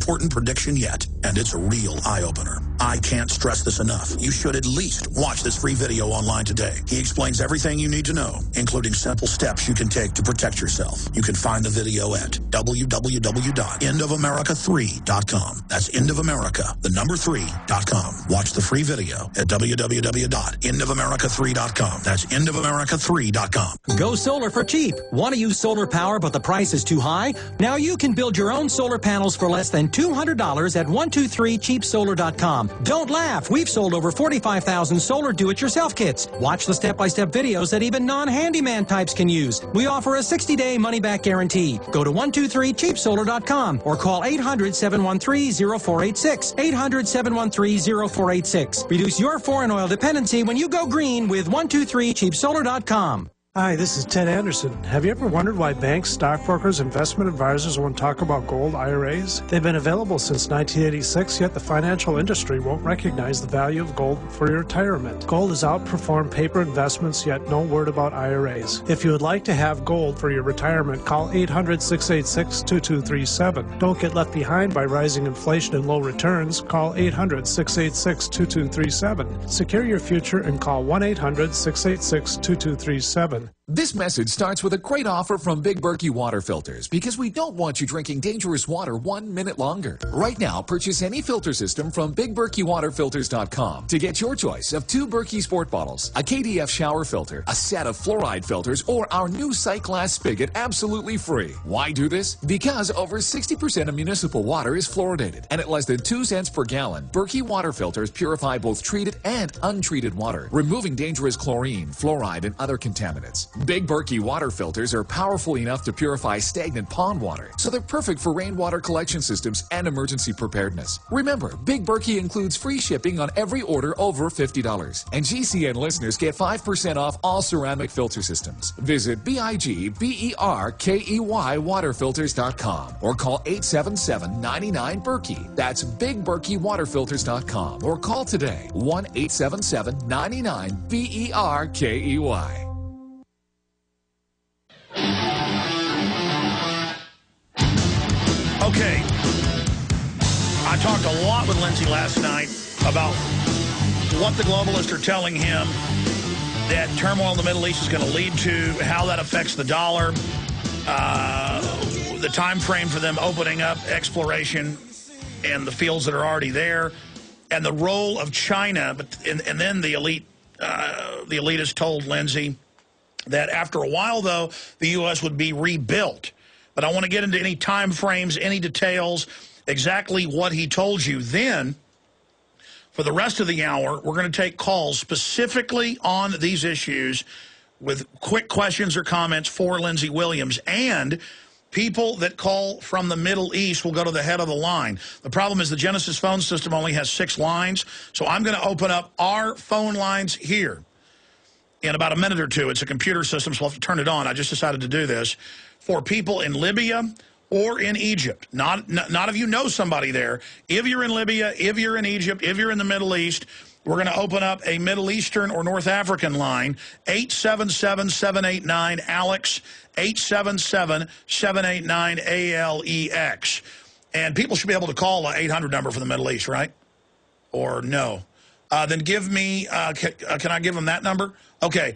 important prediction yet, and it's a real eye-opener. I can't stress this enough. You should at least watch this free video online today. He explains everything you need to know, including simple steps you can take to protect yourself. You can find the video at www.endofamerica3.com. That's endofamerica, the number 3.com. Watch the free video at www.endofamerica3.com. That's endofamerica3.com. Go solar for cheap. Want to use solar power, but the price is too high? Now you can build your own solar panels for less than $200 at 123cheapsolar.com. Don't laugh. We've sold over 45,000 solar do-it-yourself kits. Watch the step-by-step videos that even non-handyman types can use. We offer a 60-day money-back guarantee. Go to 123cheapsolar.com or call 800-713-0486. 800-713-0486. Reduce your foreign oil dependency when you go green with 123cheapsolar.com. Hi, this is Ted Anderson. Have you ever wondered why banks, stockbrokers, investment advisors won't talk about gold IRAs? They've been available since 1986, yet the financial industry won't recognize the value of gold for your retirement. Gold has outperformed paper investments, yet no word about IRAs. If you would like to have gold for your retirement, call 800-686-2237. Don't get left behind by rising inflation and low returns. Call 800-686-2237. Secure your future and call 1-800-686-2237. This message starts with a great offer from Big Berkey Water Filters, because we don't want you drinking dangerous water 1 minute longer. Right now, purchase any filter system from BigBerkeyWaterFilters.com to get your choice of 2 Berkey Sport bottles, a KDF shower filter, a set of fluoride filters, or our new sight glass spigot absolutely free. Why do this? Because over 60% of municipal water is fluoridated, and at less than 2 cents per gallon, Berkey Water Filters purify both treated and untreated water, removing dangerous chlorine, fluoride, and other contaminants. Big Berkey water filters are powerful enough to purify stagnant pond water, so they're perfect for rainwater collection systems and emergency preparedness. Remember, Big Berkey includes free shipping on every order over $50, and GCN listeners get 5% off all ceramic filter systems. Visit BIGBERKEY waterfilters.com or call 877-99-BERKEY. That's BigBerkeyWaterFilters.com or call today 1-877-99-BERKEY. Okay, I talked a lot with Lindsay last night about what the globalists are telling him that turmoil in the Middle East is going to lead to, how that affects the dollar, the time frame for them opening up exploration and the fields that are already there, and the role of China. And then the elitist told Lindsay that after a while, though, the U.S. would be rebuilt. But I want to get into any time frames, any details, exactly what he told you. Then, for the rest of the hour, we're going to take calls specifically on these issues with quick questions or comments for Lindsay Williams. And people that call from the Middle East will go to the head of the line. The problem is the Genesis phone system only has 6 lines, so I'm going to open up our phone lines here in about a minute or two. It's a computer system, so I'll have to turn it on. I just decided to do this. For people in Libya or in Egypt, not if you know somebody there. If you're in Libya, if you're in Egypt, if you're in the Middle East, we're going to open up a Middle Eastern or North African line, 877-789-ALEX, 877-789-ALEX. And people should be able to call an 800 number for the Middle East, right? Or no? Then give me, can I give them that number? Okay,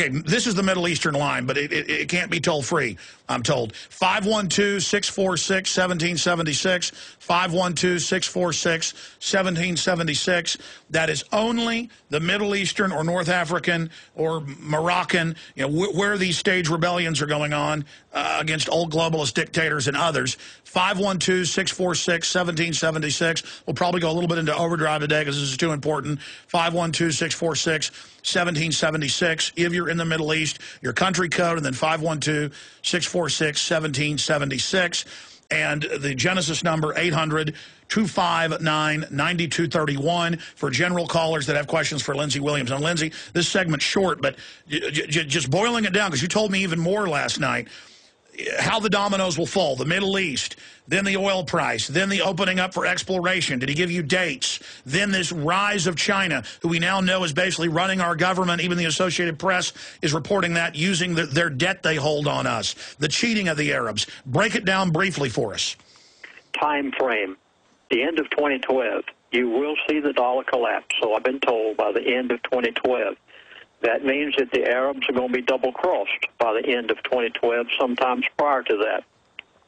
this is the Middle Eastern line, but it can't be toll-free, I'm told. 512-646-1776, 512-646-1776. That is only the Middle Eastern or North African or Moroccan, where these stage rebellions are going on against old globalist dictators and others. 512-646-1776. We'll probably go a little bit into overdrive today because this is too important. 512-646-1776. If you're in the Middle East, your country code, and then 512-646-1776. And the Genesis number, 800-259-9231 for general callers that have questions for Lindsay Williams. Now, Lindsay, this segment's short, but just boiling it down, because you told me even more last night, how the dominoes will fall. The Middle East, then the oil price, then the opening up for exploration. Did he give you dates? Then this rise of China, who we now know is basically running our government. Even the Associated Press is reporting that, using their debt they hold on us. The cheating of the Arabs. Break it down briefly for us. Time frame. the end of 2012, you will see the dollar collapse. So I've been told by the end of 2012. That means that the Arabs are going to be double-crossed by the end of 2012, sometimes prior to that.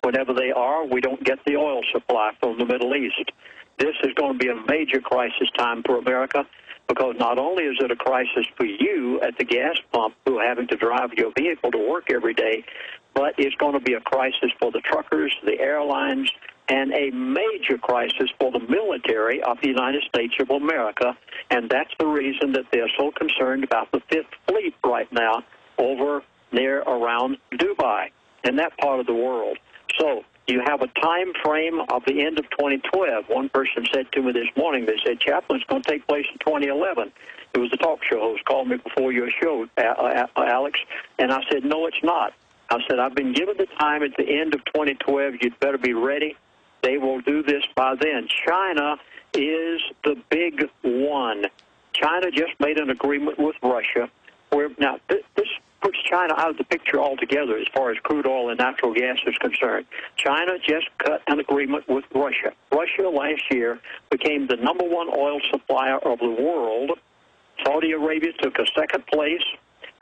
Whenever they are, we don't get the oil supply from the Middle East. This is going to be a major crisis time for America, because not only is it a crisis for you at the gas pump who are having to drive your vehicle to work every day, but it's going to be a crisis for the truckers, the airlines, and a major crisis for the military of the United States of America. And that's the reason that they're so concerned about the Fifth Fleet right now over near around Dubai and that part of the world. So you have a time frame of the end of 2012. One person said to me this morning, they said, Chaplain, it's going to take place in 2011. It was the talk show host called me before your show, Alex, and I said, no, it's not. I said, I've been given the time at the end of 2012. You'd better be ready. They will do this by then. China is the big one. China just made an agreement with Russia. Now, this puts China out of the picture altogether as far as crude oil and natural gas is concerned. China just cut an agreement with Russia. Russia last year became the #1 oil supplier of the world. Saudi Arabia took a second place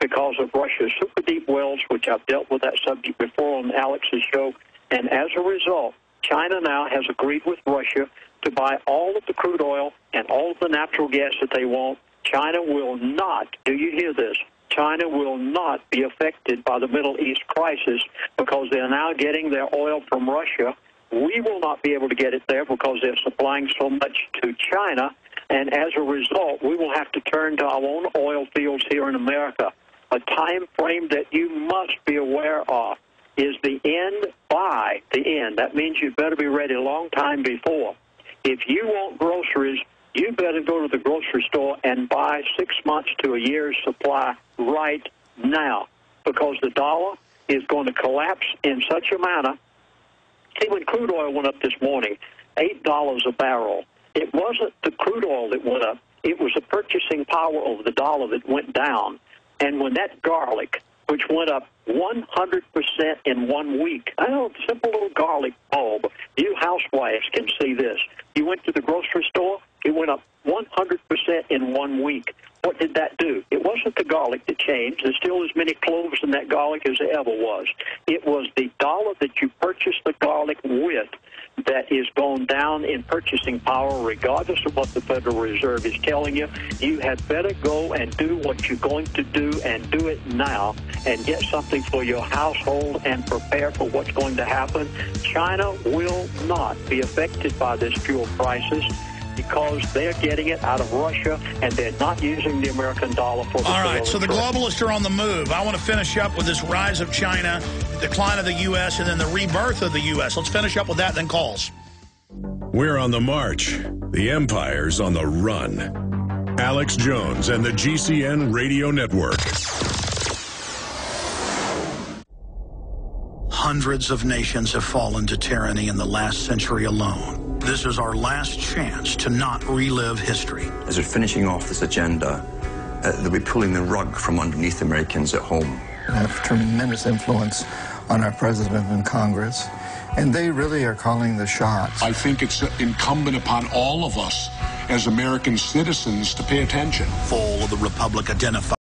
because of Russia's super deep wells, which I've dealt with that subject before on Alex's show. And as a result, China now has agreed with Russia to buy all of the crude oil and all of the natural gas that they want. China will not, do you hear this? China will not be affected by the Middle East crisis because they're now getting their oil from Russia. We will not be able to get it there because they're supplying so much to China. And as a result, we will have to turn to our own oil fields here in America. A time frame that you must be aware of is the end by the end. That means you better be ready a long time before. If you want groceries, you better go to the grocery store and buy 6 months to a year's supply right now, because the dollar is going to collapse in such a manner. See, when crude oil went up this morning, $8 a barrel, it wasn't the crude oil that went up. It was the purchasing power of the dollar that went down. And when that garlic, which went up 100% in 1 week. I know, a simple little garlic bulb. You housewives can see this. You went to the grocery store, it went up 100% in 1 week. What did that do? It wasn't the garlic that changed. There's still as many cloves in that garlic as there ever was. It was the dollar that you purchased the garlic with that is going down in purchasing power, regardless of what the Federal Reserve is telling you. You had better go and do what you're going to do, and do it now, and get something for your household and prepare for what's going to happen. China will not be affected by this fuel crisis because they're getting it out of Russia, and they're not using the American dollar for the All right, so the globalists are on the move. I want to finish up with this rise of China, decline of the U.S., and then the rebirth of the U.S. Let's finish up with that, then calls. We're on the march. The empire's on the run. Alex Jones and the GCN Radio Network. Hundreds of nations have fallen to tyranny in the last century alone. This is our last chance to not relive history. As we're finishing off this agenda, they'll be pulling the rug from underneath Americans at home. They have tremendous influence on our president and Congress, and they really are calling the shots. I think it's incumbent upon all of us as American citizens to pay attention. Full of the Republic identified.